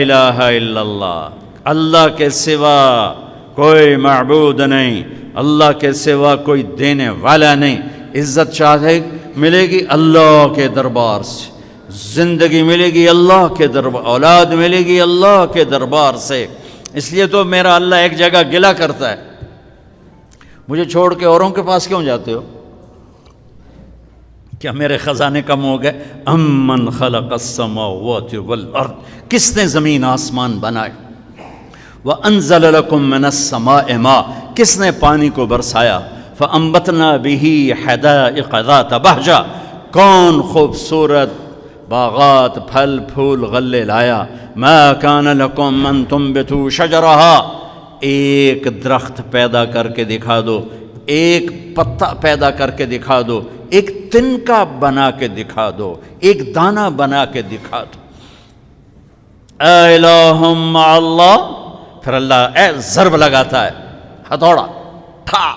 الہ الا اللہ، اللہ کے سوا کوئی معبود نہیں، اللہ کے سوا کوئی دینے والا نہیں۔ عزت چاہے ملے گی اللہ کے دربار سے، زندگی ملے گی اللہ کے دربار، اولاد ملے گی اللہ کے دربار سے۔ اس لیے تو میرا اللہ ایک جگہ گلہ کرتا ہے، مجھے چھوڑ کے اوروں کے پاس کیوں جاتے ہو؟ کیا میرے خزانے کم ہو گئے؟ امن خلق السماوات والارض، کس نے زمین آسمان بنائے؟ وانزل لکم من السماء ماء، کس نے پانی کو برسایا؟ فانبتنا به حدائق ذات بہجہ، کون خوبصورت باغات پھل پھول غلے لایا؟ ما کان لکم ان تنبتوا شجرہا، ایک درخت پیدا کر کے دکھا دو، ایک پتا پیدا کر کے دکھا دو، ایک تنکا بنا کے دکھا دو، ایک دانہ بنا کے دکھا دو۔ الہ مع اللہ، پھر اللہ ضرب لگاتا ہے، ہتھوڑا ٹھا،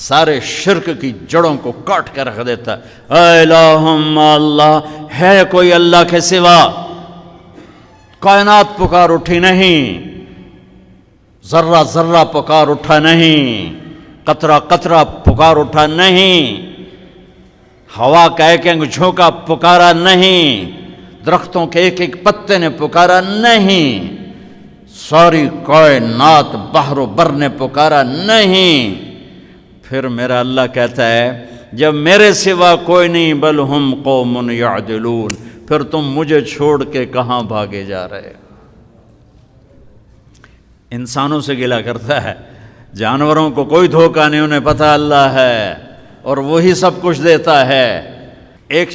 سارے شرک کی جڑوں کو کاٹ کے رکھ دیتا ہے۔ الہ مع اللہ، ہے کوئی اللہ کے سوا؟ کائنات پکار اٹھی نہیں، ذرہ ذرہ پکار اٹھا نہیں، قطرہ قطرہ پکار اٹھا نہیں، ہوا کا ایک ایک جھونکا پکارا نہیں، درختوں کے ایک ایک پتے نے پکارا نہیں، ساری کائنات بحر و بر نے پکارا نہیں۔ پھر میرا اللہ کہتا ہے جب میرے سوا کوئی نہیں، بل ہم قوم یعدلون، پھر تم مجھے چھوڑ کے کہاں بھاگے جا رہے؟ انسانوں سے گلہ کرتا ہے، جانوروں کو کوئی دھوکہ نہیں، انہیں پتہ اللہ ہے اور وہی سب کچھ دیتا ہے۔ ایک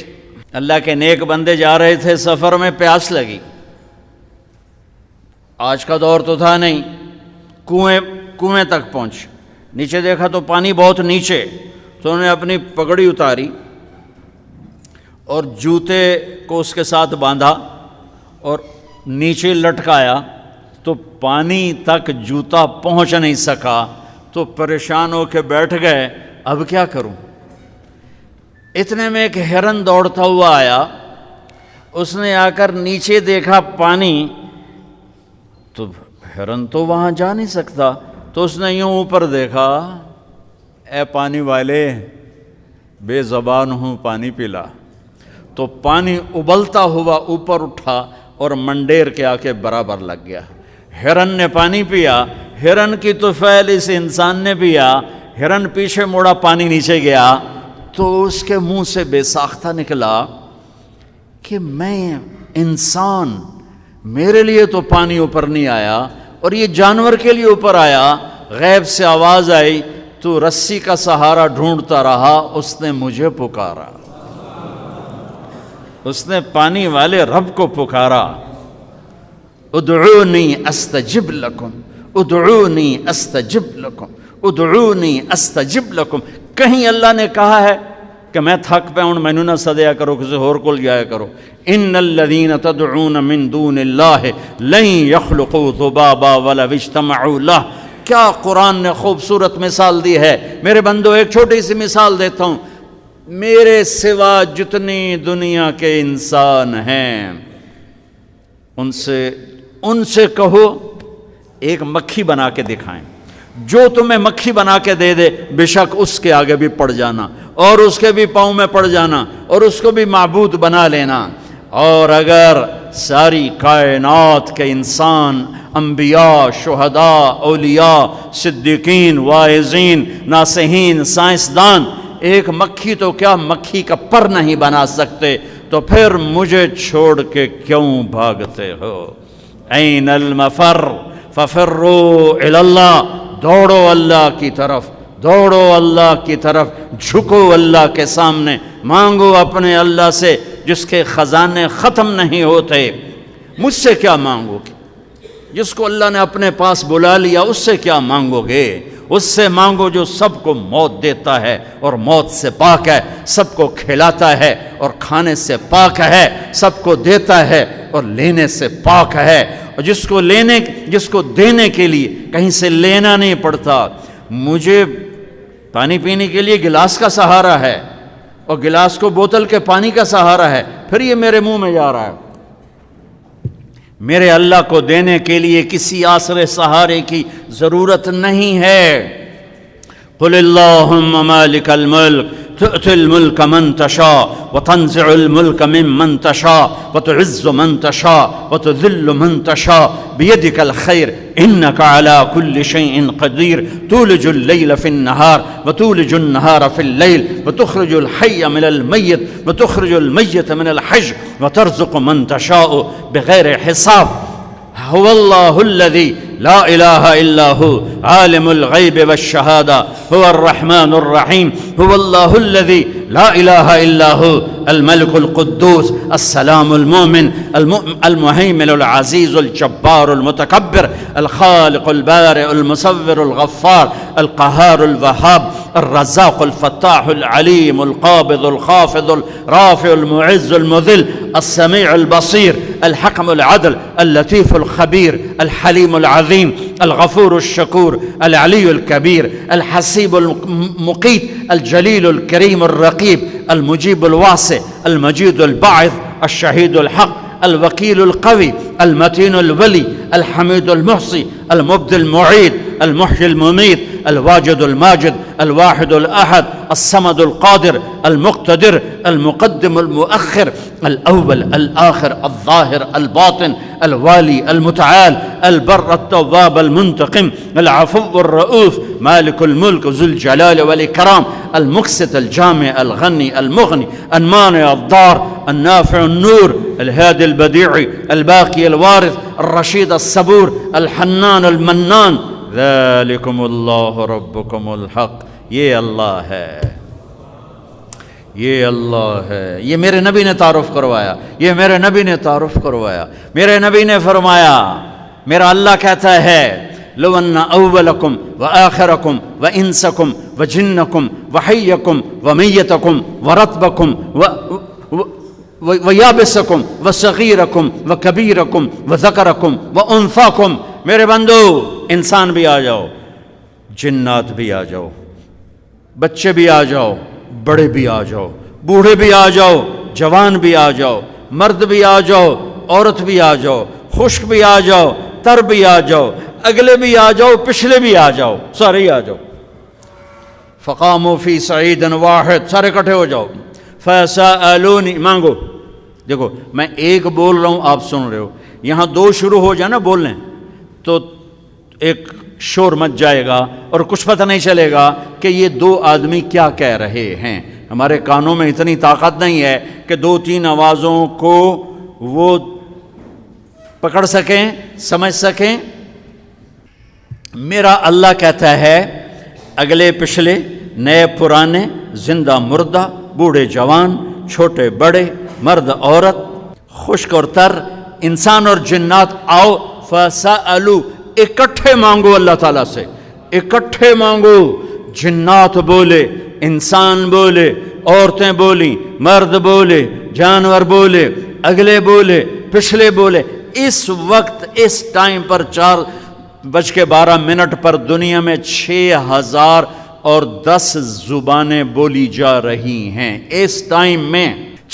اللہ کے نیک بندے جا رہے تھے سفر میں، پیاس لگی، آج کا دور تو تھا نہیں، کنویں تک پہنچ، نیچے دیکھا تو پانی بہت نیچے، تو انہوں نے اپنی پگڑی اتاری اور جوتے کو اس کے ساتھ باندھا اور نیچے لٹکایا، تو پانی تک جوتا پہنچ نہیں سکا، تو پریشان ہو کے بیٹھ گئے، اب کیا کروں؟ اتنے میں ایک ہرن دوڑتا ہوا آیا، اس نے آ کر نیچے دیکھا پانی، تو ہرن تو وہاں جا نہیں سکتا، تو اس نے یوں اوپر دیکھا، اے پانی والے بے زبان ہوں پانی پلا، تو پانی ابلتا ہوا اوپر اٹھا اور منڈیر کے آ کے برابر لگ گیا۔ ہرن نے پانی پیا، ہرن کی طفیل اس انسان نے پیا، ہرن پیچھے موڑا، پانی نیچے گیا، تو اس کے منہ سے بے ساختہ نکلا کہ میں انسان، میرے لیے تو پانی اوپر نہیں آیا اور یہ جانور کے لیے اوپر آیا۔ غیب سے آواز آئی، تو رسی کا سہارا ڈھونڈتا رہا، اس نے مجھے پکارا، اس نے پانی والے رب کو پکارا۔ ادعونی استجب لکم، ادعونی استجب لکم، ادعونی استجب لکم۔ کہیں اللہ نے کہا ہے کہ میں تھک پہ ہوں مینوں نہ سدیا کرو، کسی اور کو جایا کرو؟ ان الذین تدعون من دون اللہ لن یخلقوا ذبابا ولو اجتمعوا لہ۔ کیا قرآن نے خوبصورت مثال دی ہے۔ میرے بندو ایک چھوٹی سی مثال دیتا ہوں، میرے سوا جتنی دنیا کے انسان ہیں ان سے کہو ایک مکھی بنا کے دکھائیں، جو تمہیں مکھی بنا کے دے دے بے شک اس کے آگے بھی پڑ جانا اور اس کے بھی پاؤں میں پڑ جانا اور اس کو بھی معبود بنا لینا۔ اور اگر ساری کائنات کے انسان، انبیاء، شہداء، اولیاء، صدیقین، واعظین، ناصحین، سائنسدان ایک مکھی تو کیا مکھی کا پر نہیں بنا سکتے، تو پھر مجھے چھوڑ کے کیوں بھاگتے ہو؟ این المفر ففروا الی اللہ، دوڑو اللہ کی طرف، دوڑو اللہ کی طرف، جھکو اللہ کے سامنے، مانگو اپنے اللہ سے جس کے خزانے ختم نہیں ہوتے۔ مجھ سے کیا مانگو گے؟ جس کو اللہ نے اپنے پاس بلا لیا اس سے کیا مانگو گے؟ اس سے مانگو جو سب کو موت دیتا ہے اور موت سے پاک ہے، سب کو کھلاتا ہے اور کھانے سے پاک ہے، سب کو دیتا ہے اور لینے سے پاک ہے، اور جس کو دینے کے لیے کہیں سے لینا نہیں پڑتا۔ مجھے پانی پینے کے لیے گلاس کا سہارا ہے اور گلاس کو بوتل کے پانی کا سہارا ہے، پھر یہ میرے منہ میں جا رہا ہے۔ میرے اللہ کو دینے کے لیے کسی آسرے سہارے کی ضرورت نہیں ہے۔ قل اللہم مالک الملک تؤتی الملک من تشاء وتنزع الملک ممن تشاء وتعز من تشاء وتذل من تشاء بیدک الخیر انک علی کل شیء قدیر تولج اللیل فی النہار وتولج النہار فی اللیل وتخرج الحی من المیت وتخرج المیت من الحی وترزق من تشاء بغیر حساب۔ هو الله الذي لا إله إلا هو عالم الغيب والشهادة هو الرحمن الرحيم هو الله الذي لا إله إلا هو الملك القدوس السلام المؤمن المهيمن العزيز الجبار المتكبر الخالق البارئ المصور الغفار القهار الوهاب الرزاق الفتاح العليم القابض الخافض الرافع المعز المذل السميع البصير الحكم العدل اللطيف الخبير الحليم العظيم الغفور الشكور العلي الكبير الحسيب المقيت الجليل الكريم الرقيب المجيب الواسع المجيد الباعث الشهيد الحق الوكيل القوي المتين الولي الحميد المحصي المبدي المعيد المحيي المميت الواجد الماجد الواحد الأحد الصمد القادر المقتدر المقدم المؤخر الأول الآخر الظاهر الباطن الوالي المتعال البر التواب المنتقم العفو الرؤوف مالك الملك ذو الجلال والإكرام المقسط الجامع الغني المغني المانع الضار النافع النور الهادي البديع الباقي الوارث الرشيد الصبور الحنان المنان ذالکم اللہ ربکم الحق۔ یہ اللہ ہے، یہ اللہ ہے، یہ میرے نبی نے تعارف کروایا، یہ میرے نبی نے تعارف کروایا۔ میرے نبی نے فرمایا، میرا اللہ کہتا ہے لو ان اولکم وآخرکم وانسکم وجنکم وحیکم ومیتکم ورطبکم ویابسکم وصغیرکم وکبیرکم وذکرکم وانثاکم، میرے بندو انسان بھی آ جاؤ، جنات بھی آ جاؤ، بچے بھی آ جاؤ، بڑے بھی آ جاؤ، بوڑھے بھی آ جاؤ، جوان بھی آ جاؤ، مرد بھی آ جاؤ، عورت بھی آ جاؤ، خشک بھی آ جاؤ، تر بھی آ جاؤ، اگلے بھی آ جاؤ، پچھلے بھی آ جاؤ، سارے ہی آ جاؤ۔ فقاموا فی صعید واحد، سارے اکٹھے ہو جاؤ۔ فسألونی، مانگو۔ دیکھو میں ایک بول رہا ہوں، آپ سن رہے ہو، یہاں دو شروع ہو جائے نا بولنے تو ایک شور مچ جائے گا اور کچھ پتہ نہیں چلے گا کہ یہ دو آدمی کیا کہہ رہے ہیں۔ ہمارے کانوں میں اتنی طاقت نہیں ہے کہ دو تین آوازوں کو وہ پکڑ سکیں، سمجھ سکیں۔ میرا اللہ کہتا ہے اگلے پچھلے، نئے پرانے، زندہ مردہ، بوڑھے جوان، چھوٹے بڑے، مرد عورت، خشک اور تر، انسان اور جنات آؤ۔ فسألو، اکٹھے مانگو اللہ تعالیٰ سے، اکٹھے مانگو۔ جنات بولے، انسان بولے، عورتیں بولیں، مرد بولے، جانور بولے، اگلے بولے، پچھلے بولے۔ اس وقت اس ٹائم پر 4:12 پر دنیا میں 6010 زبانیں بولی جا رہی ہیں۔ اس ٹائم میں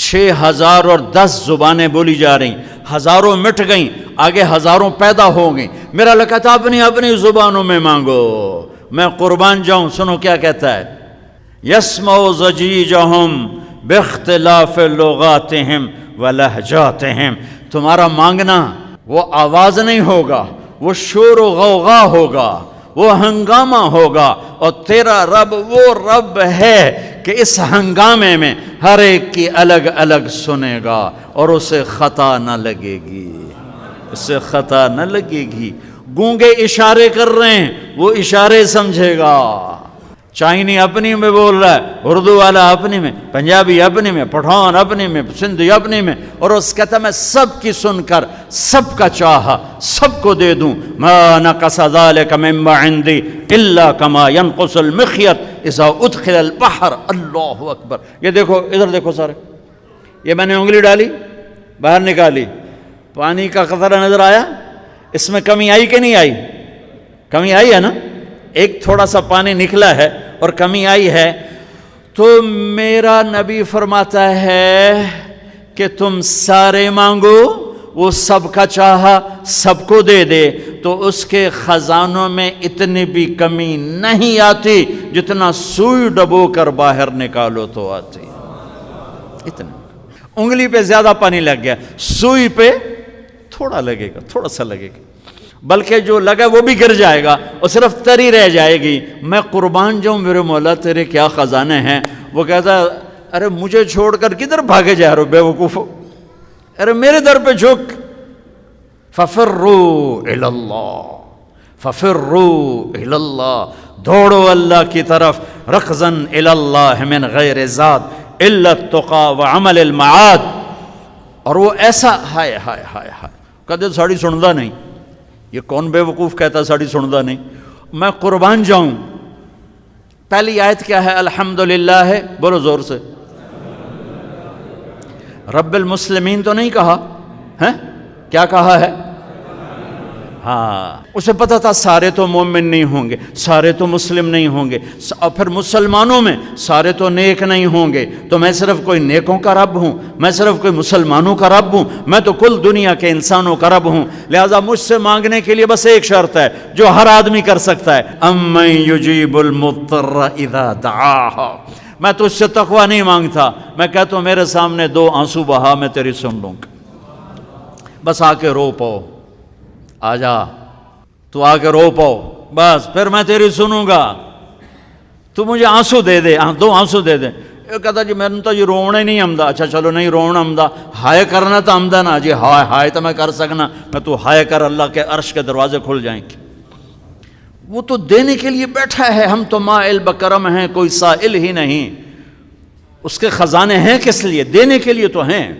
6010 زبانیں بولی جا رہی، ہزاروں مٹ گئیں، آگے ہزاروں پیدا ہو گئیں۔ میرا اللہ کہتا اپنی اپنی زبانوں میں مانگو، میں قربان جاؤں۔ سنو کیا کہتا ہے، یسمع ضجیجہم باختلاف لغاتہم ولہجاتہم۔ تمہارا مانگنا وہ آواز نہیں ہوگا، وہ شور و غوغا ہوگا، وہ ہنگامہ ہوگا، اور تیرا رب وہ رب ہے کہ اس ہنگامے میں ہر ایک کی الگ الگ سنے گا اور اسے خطا نہ لگے گی، اسے خطا نہ لگے گی۔ گونگے اشارے کر رہے ہیں، وہ اشارے سمجھے گا۔ چائنی اپنی میں بول رہا ہے، اردو والا اپنی میں، پنجابی اپنی میں، پٹھان اپنی میں، سندھی اپنی میں، اور اس کہتا میں سب کی سن کر سب کا چاہا سب کو دے دوں۔ ما نقص ذلك مما عندي الا كما ينقص المخيط اذا ادخل البحر۔ اللہ اکبر۔ یہ دیکھو، ادھر دیکھو سارے، یہ میں نے انگلی ڈالی، باہر نکالی، پانی کا قطرہ نظر آیا، اس میں کمی آئی کہ نہیں آئی؟ کمی آئی ہے نا، ایک تھوڑا سا پانی نکلا ہے اور کمی آئی ہے۔ تو میرا نبی فرماتا ہے کہ تم سارے مانگو، وہ سب کا چاہا سب کو دے دے تو اس کے خزانوں میں اتنی بھی کمی نہیں آتی جتنا سوئی ڈبو کر باہر نکالو تو آتی. اتنا انگلی پہ زیادہ پانی لگ گیا، سوئی پہ تھوڑا لگے گا، تھوڑا سا لگے گا، بلکہ جو لگا وہ بھی گر جائے گا اور صرف تری رہ جائے گی. میں قربان جاؤں میرے مولا تیرے کیا خزانے ہیں. وہ کہتا ارے مجھے چھوڑ کر کدھر بھاگے جا رہے ہو بے وقوفو، ارے میرے در پہ جھک. ففروا الی اللہ، ففروا الی اللہ، دوڑو اللہ کی طرف. رکضا الی اللہ من غیر ذات الا التقى وعمل المعاد. اور وہ ایسا ہائے ہائے ہائے ہائے کہتے ساڑی سندا نہیں. یہ کون بے وقوف کہتا ساڑی سندا نہیں. میں قربان جاؤں. پہلی آیت کیا ہے؟ الحمدللہ ہے، بولو زور سے. رب المسلمین تو نہیں کہا ہے، کیا کہا ہے؟ ہاں، اسے پتا تھا سارے تو مومن نہیں ہوں گے، سارے تو مسلم نہیں ہوں گے، اور پھر مسلمانوں میں سارے تو نیک نہیں ہوں گے. تو میں صرف کوئی نیکوں کا رب ہوں، میں صرف کوئی مسلمانوں کا رب ہوں، میں تو کل دنیا کے انسانوں کا رب ہوں. لہذا مجھ سے مانگنے کے لیے بس ایک شرط ہے جو ہر آدمی کر سکتا ہے، امن یجیب المضطر اذا دعاہ. میں تجھ سے تقوی نہیں مانگتا، میں کہتا ہوں میرے سامنے 2 آنسو بہا، میں تیری سن لوں گا. بس آ کے رو پاؤ، آ جا تو آ کے رو پاؤ، بس پھر میں تیری سنوں گا. تو مجھے آنسو دے دے، 2 آنسو دے دے. یہ کہتا جی میں نے تو یہ رونا ہی نہیں آمدہ. اچھا چلو نہیں رونا آمدہ، ہائے کرنا تو آمدہ نا جی. ہائے ہائے تو میں کر سکنا، میں تو ہائے کر اللہ کے عرش کے دروازے کھل جائیں گے. وہ تو دینے کے لیے بیٹھا ہے. ہم تو مائل بکرم ہیں، کوئی سائل ہی نہیں. اس کے خزانے ہیں کس لیے؟ دینے کے لیے تو ہیں.